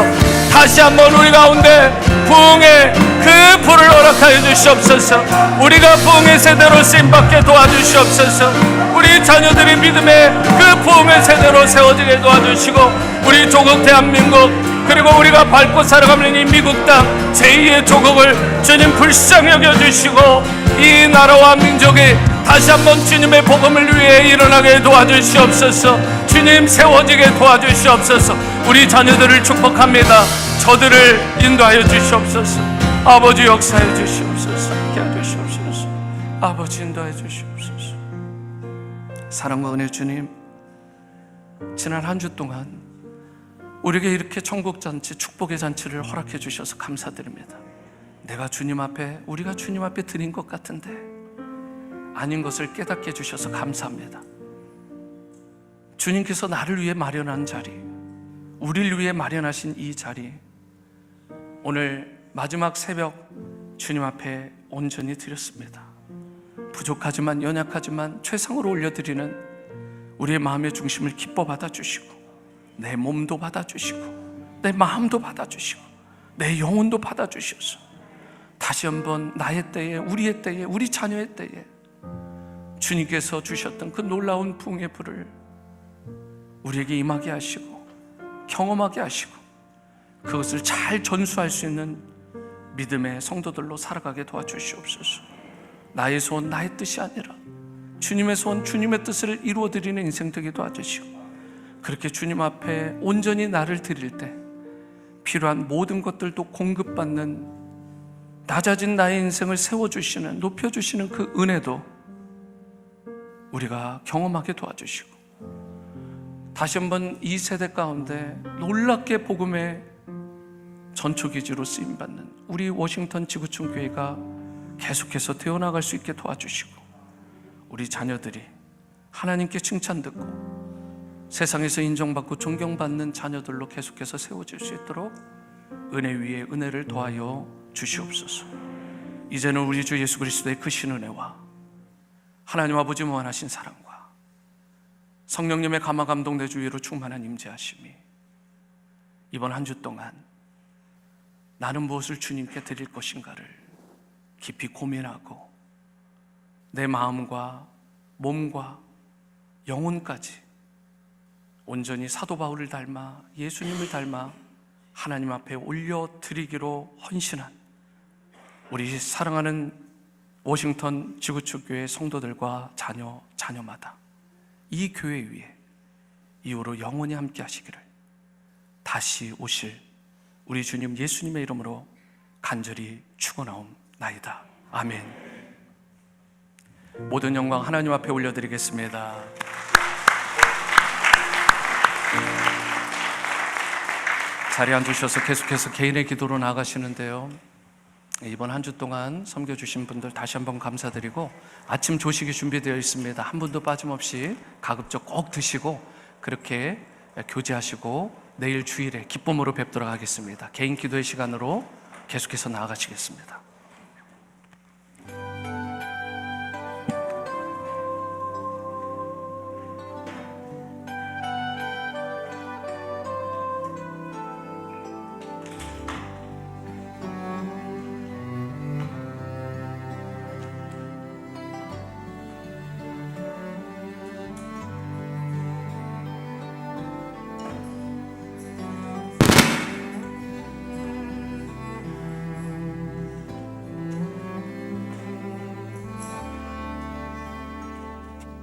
다시 한번 우리 가운데 부흥의 그 불을 허락하여 주시옵소서. 우리가 부흥의 세대로 쓰임받게 도와주시옵소서. 우리 자녀들이 믿음의 그 부흥의 세대로 세워지게 도와주시고, 우리 조국 대한민국, 그리고 우리가 밟고 살아가는 이 미국 땅 제2의 조국을 주님 불쌍히 여겨주시고, 이 나라와 민족이 다시 한번 주님의 복음을 위해 일어나게 도와주시옵소서. 주님, 세워지게 도와주시옵소서. 우리 자녀들을 축복합니다. 저들을 인도하여 주시옵소서. 아버지, 역사해 주시옵소서. 함께해 주시옵소서. 아버지, 인도해 주시옵소서. 사랑과 은혜 주님, 지난 한 주 동안 우리에게 이렇게 천국잔치, 축복의 잔치를 허락해 주셔서 감사드립니다. 내가 주님 앞에, 우리가 주님 앞에 드린 것 같은데 아닌 것을 깨닫게 해주셔서 감사합니다. 주님께서 나를 위해 마련한 자리, 우리를 위해 마련하신 이 자리, 오늘 마지막 새벽 주님 앞에 온전히 드렸습니다. 부족하지만, 연약하지만 최상으로 올려드리는 우리의 마음의 중심을 기뻐 받아주시고, 내 몸도 받아주시고, 내 마음도 받아주시고, 내 영혼도 받아주셔서 다시 한번 나의 때에, 우리의 때에, 우리 자녀의 때에 주님께서 주셨던 그 놀라운 부흥의 불을 우리에게 임하게 하시고 경험하게 하시고 그것을 잘 전수할 수 있는 믿음의 성도들로 살아가게 도와주시옵소서. 나의 소원 나의 뜻이 아니라 주님의 소원 주님의 뜻을 이루어드리는 인생 되게 도와주시고, 그렇게 주님 앞에 온전히 나를 드릴 때 필요한 모든 것들도 공급받는 낮아진 나의 인생을 세워주시는, 높여주시는 그 은혜도 우리가 경험하게 도와주시고, 다시 한번 이 세대 가운데 놀랍게 복음의 전초기지로 쓰임받는 우리 워싱턴 지구촌 교회가 계속해서 되어나갈 수 있게 도와주시고, 우리 자녀들이 하나님께 칭찬 듣고 세상에서 인정받고 존경받는 자녀들로 계속해서 세워질 수 있도록 은혜 위에 은혜를 더하여 주시옵소서. 이제는 우리 주 예수 그리스도의 크신 은혜와 하나님 아버지 무한하신 사랑과 성령님의 감화 감동 내주 위로 충만한 임재하심이 이번 한 주 동안 나는 무엇을 주님께 드릴 것인가를 깊이 고민하고 내 마음과 몸과 영혼까지 온전히 사도 바울을 닮아 예수님을 닮아 하나님 앞에 올려드리기로 헌신한 우리 사랑하는 워싱턴 지구촌 교회 성도들과 자녀마다 이 교회 위에 이후로 영원히 함께 하시기를 다시 오실 우리 주님 예수님의 이름으로 간절히 축원하옵나이다. 아멘. 모든 영광 하나님 앞에 올려드리겠습니다. 자리에 앉으셔서 계속해서 개인의 기도로 나아가시는데요, 이번 한 주 동안 섬겨주신 분들 다시 한번 감사드리고, 아침 조식이 준비되어 있습니다. 한 분도 빠짐없이 가급적 꼭 드시고 그렇게 교제하시고 내일 주일에 기쁨으로 뵙도록 하겠습니다. 개인 기도의 시간으로 계속해서 나아가시겠습니다.